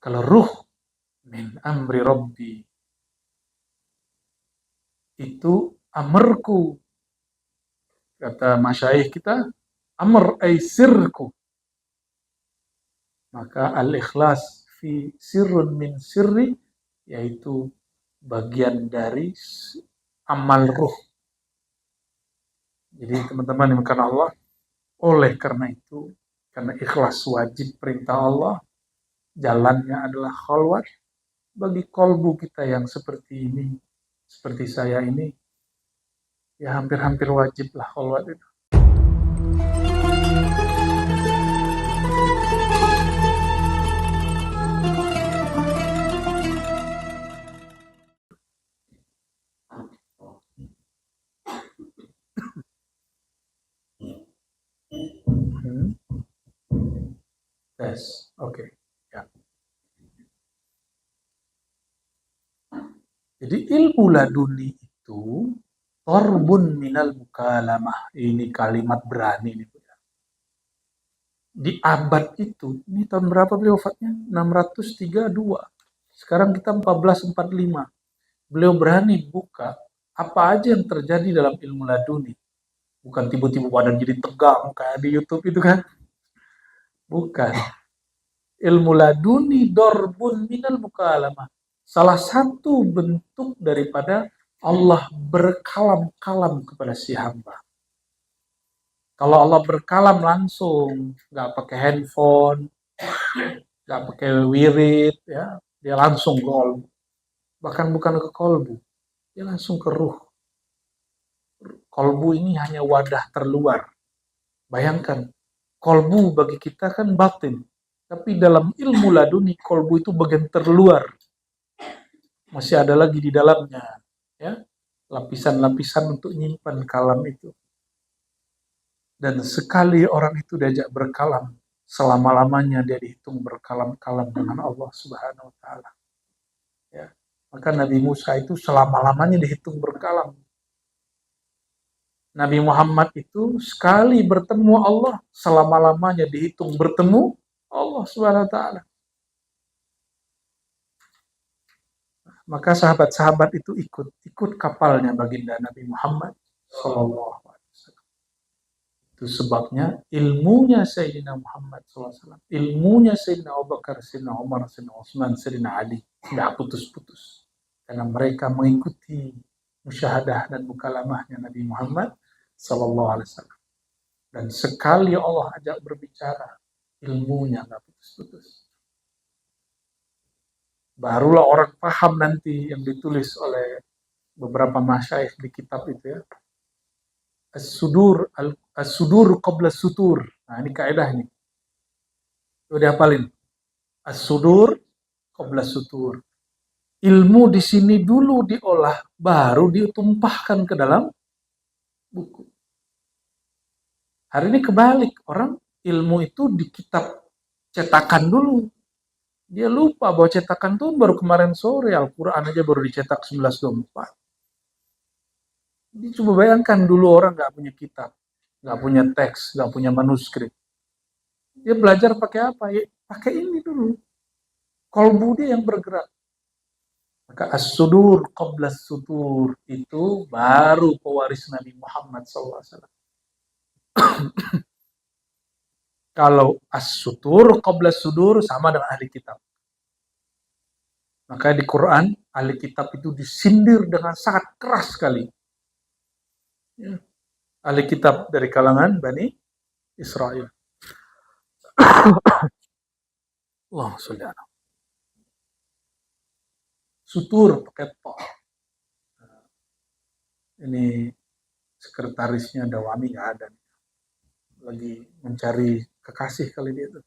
Kalau ruh min amri rabbi itu amarku, kata masyayikh kita, amr ay sirku. Maka al-ikhlas fi sirrun min sirri, yaitu bagian dari amal ruh. Jadi teman-teman yang dimuliakan Allah, oleh karena itu, karena ikhlas wajib perintah Allah, jalannya adalah khalwat. Bagi kolbu kita yang seperti ini, seperti saya ini, ya hampir-hampir wajib lah khalwat itu. Tes, oke. Ya. Jadi ilmu laduni itu torbun minal mukalamah. Ini kalimat berani nih. Di abad itu, ini tahun berapa beliau wafatnya? 632. Sekarang kita 1445. Beliau berani buka apa aja yang terjadi dalam ilmu laduni. Bukan tiba-tiba badan jadi tegang kayak di YouTube itu kan. Bukan. Ilmu laduni dorbun minal mukalamah. Salah satu bentuk daripada Allah berkalam-kalam kepada si hamba. Kalau Allah berkalam langsung, nggak pakai handphone, nggak pakai wirid, ya, dia langsung ke kolbu. Bahkan bukan ke kolbu, dia langsung ke ruh. Kolbu ini hanya wadah terluar. Bayangkan, kolbu bagi kita kan batin, tapi dalam ilmu laduni kolbu itu bagian terluar. Masih ada lagi di dalamnya, ya, lapisan-lapisan untuk menyimpan kalam itu. Dan sekali orang itu diajak berkalam, selama-lamanya dia dihitung berkalam-kalam dengan Allah Subhanahu wa taala. Ya. Maka Nabi Musa itu selama-lamanya dihitung berkalam. Nabi Muhammad itu sekali bertemu Allah, selama-lamanya dihitung bertemu Allah Subhanahu wa taala. Maka sahabat-sahabat itu ikut kapalnya baginda Nabi Muhammad sallallahu alaihi wasallam. Itu sebabnya ilmunya Sayyidina Muhammad SAW, ilmunya Sayyidina Abu Bakar, Sayyidina Umar, Sayyidina Utsman, Sayyidina Ali, tidak putus-putus. Karena mereka mengikuti musyahadah dan mukalamahnya Nabi Muhammad SAW. Dan sekali Allah ajak berbicara, ilmunya nggak putus-putus. Barulah orang paham nanti yang ditulis oleh beberapa masyayikh di kitab itu ya. As-sudur qabla sutur. Nah, ini kaidah nih. Udah hafalin. As-sudur qabla sutur. Ilmu di sini dulu diolah, baru ditumpahkan ke dalam buku. Hari ini kebalik, orang ilmu itu di kitab cetakan dulu. Dia lupa bahwa cetakan itu baru kemarin sore, Al-Quran aja baru dicetak 1924. Jadi coba bayangkan dulu orang nggak punya kitab, nggak punya teks, nggak punya manuskrip. Dia belajar pakai apa? Ya, pakai ini dulu. Kolbu dia yang bergerak. Maka as-sudur qabla sutur itu baru pewaris Nabi Muhammad SAW. Kalau as-sutur qabla sudur sama dengan ahli kitab. Maka di Quran ahli kitab itu disindir dengan sangat keras sekali. Ya. Ahli kitab dari kalangan Bani Israel. Allah Subhanahu. Sutur pakai to. Ini sekretarisnya Dawami nggak ada. Lagi mencari kekasih kali dia tuh.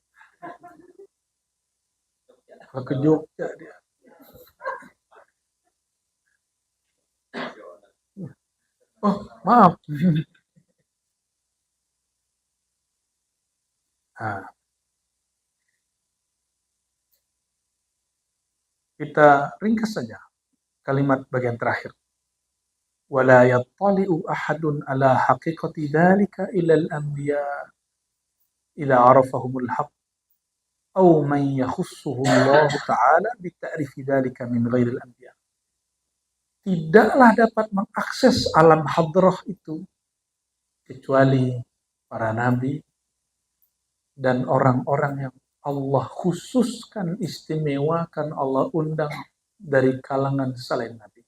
Ke Jogja dia. Oh, maaf. Nah, kita ringkas saja kalimat bagian terakhir. Wala yattali'u ahadun ala haqiqati dzalika illa al-anbiya idza arafahumul haqq أو من يخصه الله تعالى بتعريف ذلك من غير الأنبياء. Tidaklah dapat mengakses alam hadrah itu kecuali para nabi dan orang-orang yang Allah khususkan, istimewakan, Allah undang dari kalangan selain Nabi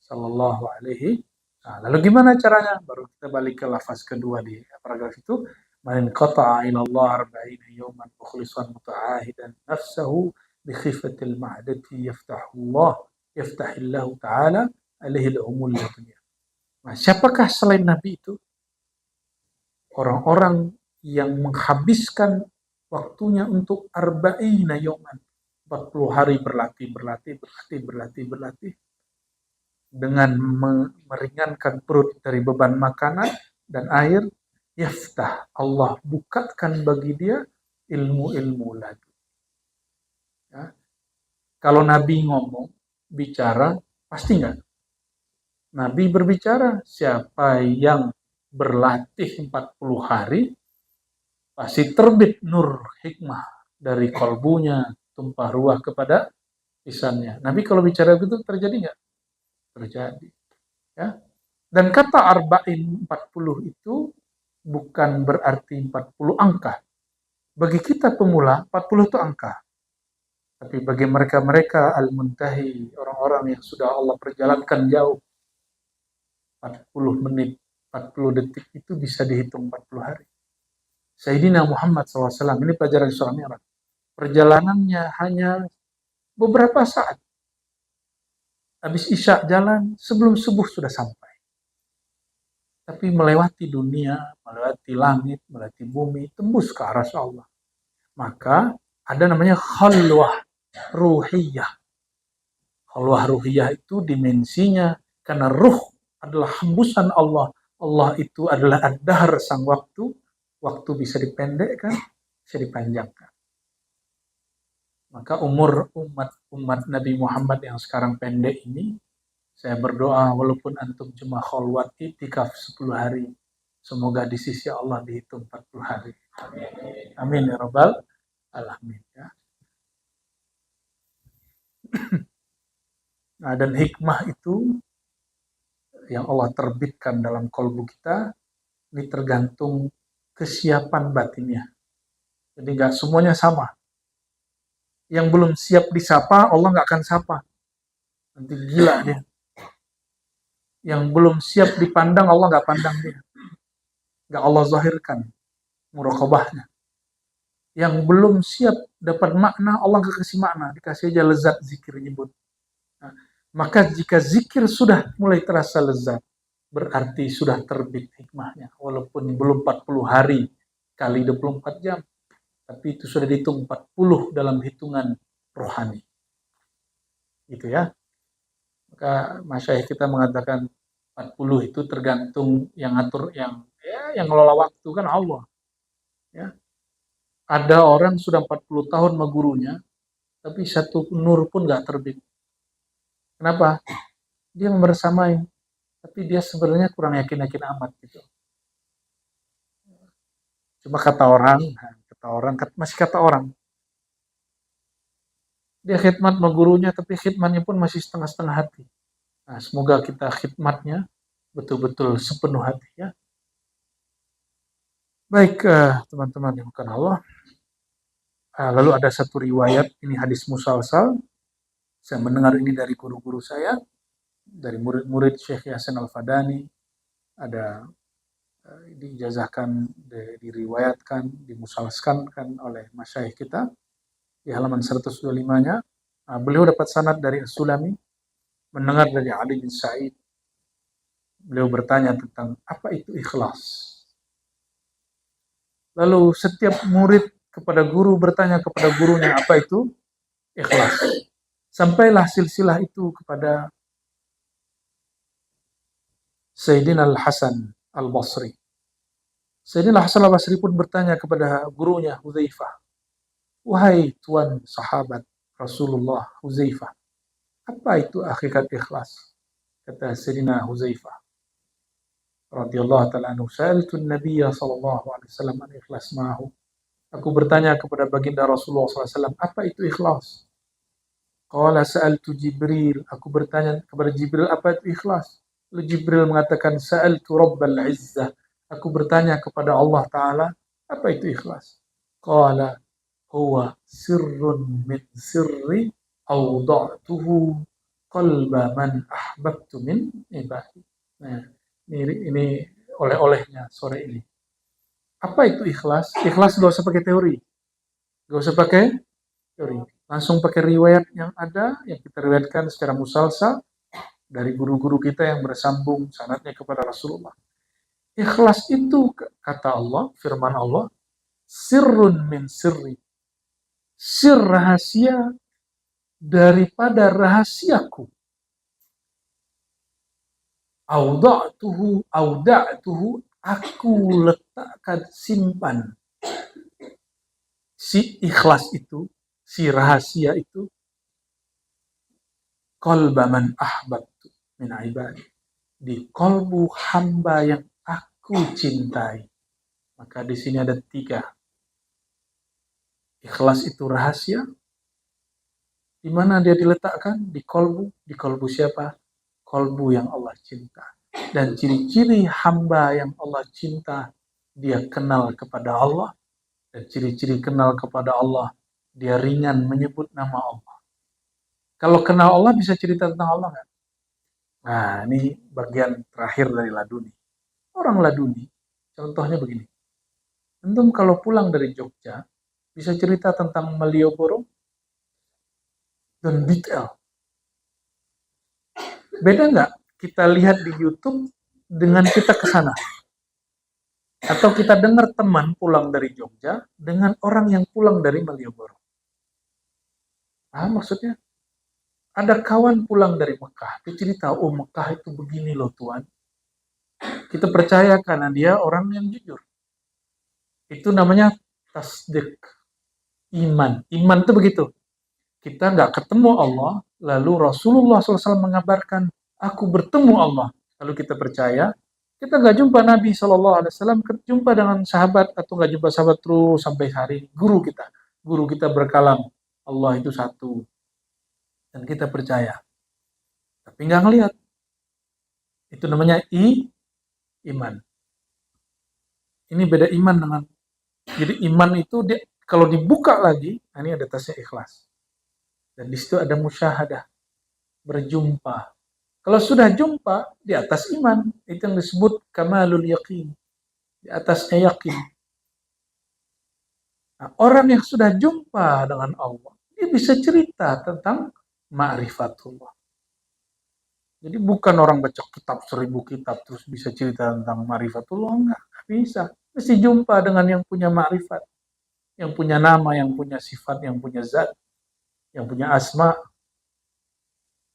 Sallallahu Alaihi. Nah, lalu gimana caranya? Baru kita balik ke lafaz kedua di paragraf itu. Man qata'a ila Allah 40 yawman mukhlishan muta'ahidan nafsahu bi khifatil ma'dati yaftahillahu ta'ala alaihi al-umul dunya. Nah, siapakah selain Nabi itu? Orang-orang yang menghabiskan waktunya untuk arba'ina yawman, 40 hari berlatih dengan meringankan perut dari beban makanan dan air. Yaftah, Allah bukakan bagi dia ilmu-ilmu lagi. Ya. Kalau Nabi ngomong, bicara, pasti enggak? Nabi berbicara, siapa yang berlatih 40 hari, pasti terbit nur hikmah dari kolbunya, tumpah ruah kepada lisannya. Nabi kalau bicara begitu terjadi enggak? Terjadi. Ya. Dan kata arba'in 40 itu bukan berarti 40 angka. Bagi kita pemula, 40 itu angka. Tapi bagi mereka-mereka al-muntahi, orang-orang yang sudah Allah perjalankan jauh, 40 menit, 40 detik itu bisa dihitung 40 hari. Sayyidina Muhammad SAW, ini pelajaran surah Mi'raj. Perjalanannya hanya beberapa saat. Habis Isya jalan, sebelum subuh sudah sampai. Tapi melewati dunia, melewati langit, melewati bumi, tembus ke arah Allah. Maka ada namanya khalwah ruhiyah. Khalwah ruhiyah itu dimensinya, karena ruh adalah hembusan Allah. Allah itu adalah ad-dahr, sang waktu. Waktu bisa dipendekkan, bisa dipanjangkan. Maka umur umat Nabi Muhammad yang sekarang pendek ini, saya berdoa walaupun antum cuma khalwat i'tikaf 10 hari, semoga di sisi Allah dihitung 40 hari. Amin ya rabbal alamin. Ya. Nah, dan hikmah itu yang Allah terbitkan dalam kolbu kita, ini tergantung kesiapan batinnya. Jadi nggak semuanya sama. Yang belum siap disapa, Allah nggak akan sapa. Nanti gila dia. Yang belum siap dipandang, Allah nggak pandang dia. Nggak Allah zahirkan muraqabahnya. Yang belum siap dapat makna, Allah nggak kasih makna. Dikasih aja lezat zikir nyebut. Nah, maka jika zikir sudah mulai terasa lezat, berarti sudah terbit hikmahnya. Walaupun belum 40 hari kali 24 jam. Tapi itu sudah dihitung 40 dalam hitungan rohani. Gitu ya. Maka masyayikh kita mengatakan 40 itu tergantung yang ngatur, yang ngelola waktu kan Allah. Ya. Ada orang sudah 40 tahun sama gurunya, tapi satu nur pun gak terbit. Kenapa? Dia membersamai, tapi dia sebenarnya kurang yakin-yakin amat gitu. Cuma masih kata orang. Dia khidmat sama gurunya, tapi khidmatnya pun masih setengah-setengah hati. Nah, semoga kita khidmatnya betul-betul sepenuh hati ya. Baik, teman-teman yang bukan Allah. Lalu ada satu riwayat, ini hadis musalsal. Saya mendengar ini dari guru-guru saya, dari murid-murid Syekh Yasin Al-Fadani. Ada diijazahkan, diriwayatkan, dimusalskan oleh masyayikh kita di halaman 125-nya. Beliau dapat sanad dari As-Sulami, mendengar dari Ali bin Sa'id. Beliau bertanya tentang apa itu ikhlas. Lalu setiap murid kepada guru bertanya kepada gurunya apa itu ikhlas. Sampailah silsilah itu kepada Sayyidina Al-Hasan Al-Basri. Sayyidina Al-Hasan Al-Basri pun bertanya kepada gurunya Hudzaifah, wahai tuan sahabat Rasulullah Hudzaifah, apa itu hakikat ikhlas? Kata Sayyidina Hudzaifah radhiyallahu ta'ala anhu, sa'altu an-nabiy sallallahu alaihi wasallam an ikhlas ma'ahu. Aku bertanya kepada baginda Rasulullah SAW, apa itu ikhlas? Qala sa'altu Jibril. Aku bertanya kepada Jibril, apa itu ikhlas? Lalu Jibril mengatakan, sa'altu Rabbal Izzah. Aku bertanya kepada Allah Ta'ala, apa itu ikhlas? Qala huwa sirrun min sirri awda'tuhu qalba man ahbabtu min ibadi. Nah, ini oleh-olehnya sore ini. Apa itu ikhlas? Ikhlas gak usah pakai teori. Gak usah pakai teori. Langsung pakai riwayat yang ada, yang kita riwayatkan secara musalsal dari guru-guru kita yang bersambung sanadnya kepada Rasulullah. Ikhlas itu, kata Allah, firman Allah, sirrun min sirri. Sir rahasia daripada rahasiaku. Auda'tuhu, aku letakkan simpan. Si ikhlas itu, si rahasia itu, qalba man ahbabtu min ibadi. Di kolbu hamba yang aku cintai. Maka di sini ada 3. Ikhlas itu rahasia. Di mana dia diletakkan? Di kolbu. Di kolbu siapa? Kolbu yang Allah cinta. Dan ciri-ciri hamba yang Allah cinta, dia kenal kepada Allah. Dan ciri-ciri kenal kepada Allah, dia ringan menyebut nama Allah. Kalau kenal Allah bisa cerita tentang Allah nggak? Nah, ini bagian terakhir dari laduni. Orang laduni, contohnya begini. Antum kalau pulang dari Jogja, bisa cerita tentang Malioboro dan detail. Beda nggak kita lihat di YouTube dengan kita ke sana? Atau kita dengar teman pulang dari Jogja dengan orang yang pulang dari Malioboro. Maksudnya? Ada kawan pulang dari Mekah, dia cerita, oh Mekah itu begini loh Tuhan. Kita percaya karena dia orang yang jujur. Itu namanya tasdik, iman. Iman itu begitu. Kita nggak ketemu Allah, lalu Rasulullah SAW mengabarkan, aku bertemu Allah. Lalu kita percaya, kita nggak jumpa Nabi SAW, jumpa dengan sahabat, atau nggak jumpa sahabat terus sampai hari ini. Guru kita berkalam, Allah itu satu. Dan kita percaya. Tapi nggak ngelihat. Itu namanya iman. Ini beda iman dengan, jadi iman itu dia, kalau dibuka lagi, ini ada tasnya ikhlas. Dan di situ ada musyahadah, berjumpa. Kalau sudah jumpa, di atas iman. Itu yang disebut kamalul yaqin. Di atasnya yakin. Nah, orang yang sudah jumpa dengan Allah, dia bisa cerita tentang ma'rifatullah. Jadi bukan orang baca kitab 1000 kitab terus bisa cerita tentang ma'rifatullah, enggak bisa. Mesti jumpa dengan yang punya ma'rifat, yang punya nama, yang punya sifat, yang punya zat, yang punya asma.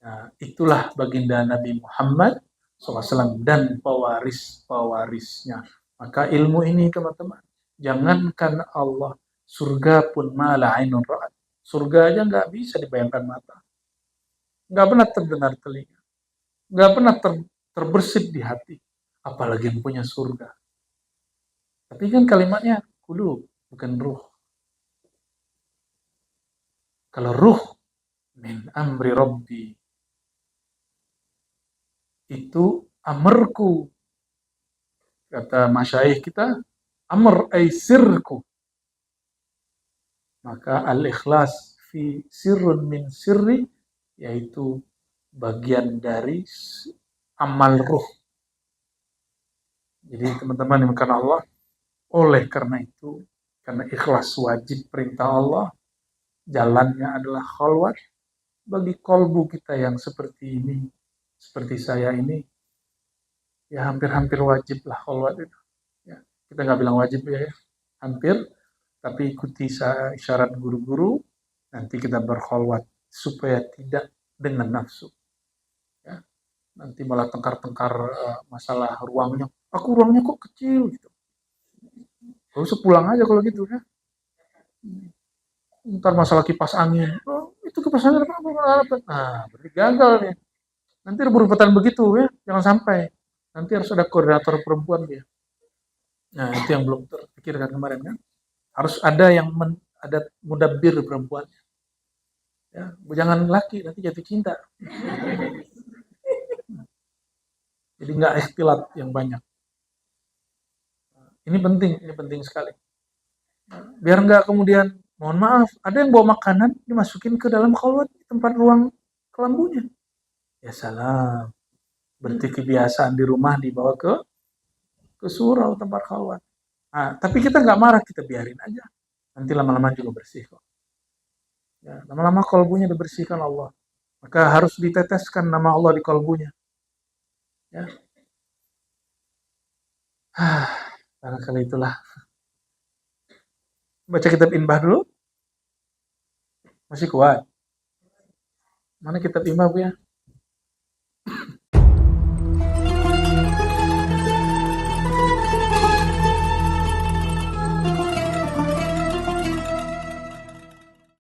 Nah, itulah baginda Nabi Muhammad SAW dan pewaris-pewarisnya. Maka ilmu ini teman-teman, jangankan Allah, surga pun mala ainun ra'at. Surga aja nggak bisa dibayangkan mata. Nggak pernah terdengar telinga. Nggak pernah terbersit di hati. Apalagi yang punya surga. Tapi kan kalimatnya kudu, bukan ruh. Kalau ruh, min amri rabbi, itu amarku. Kata masyayikh kita, amr ay sirku. Maka al-ikhlas fi sirrun min sirri, yaitu bagian dari amal ruh. Jadi teman-teman yang dimakan Allah, oleh karena itu, karena ikhlas wajib perintah Allah, jalannya adalah khalwat. Bagi kolbu kita yang seperti ini, seperti saya ini, ya hampir-hampir wajib lah khalwat itu. Ya, kita nggak bilang wajib ya, hampir, tapi ikuti isyarat guru-guru, nanti kita berkhalwat supaya tidak dengan nafsu. Ya, nanti malah tengkar-tengkar masalah ruangnya. Aku ruangnya kok kecil gitu. Terus pulang aja kalau gitu ya. Ntar masalah kipas angin. Oh, itu kipas angin apa? Nah, berarti gagal nih. Nanti berurutan begitu ya, jangan sampai. Nanti harus ada koordinator perempuan dia. Nah, itu yang belum terpikirkan kemarin kan. Harus ada yang ada mudabbir perempuan. Ya, jangan laki nanti jatuh cinta. Jadi nggak ikhtilat yang banyak. Ini penting sekali. Biar nggak kemudian, mohon maaf, ada yang bawa makanan dimasukin ke dalam khalwat tempat ruang kelambunya. Ya salam. Berarti kebiasaan di rumah dibawa ke surau tempat khalwat. Nah, tapi kita nggak marah, kita biarin aja. Nanti lama-lama juga bersih kok. Ya, lama-lama kalbunya dibersihkan Allah. Maka harus diteteskan nama Allah di kalbunya. Ya. Barangkali itulah. Baca kitab Inbah dulu. Masih kuat. Mana kitab Inbah Bu ya?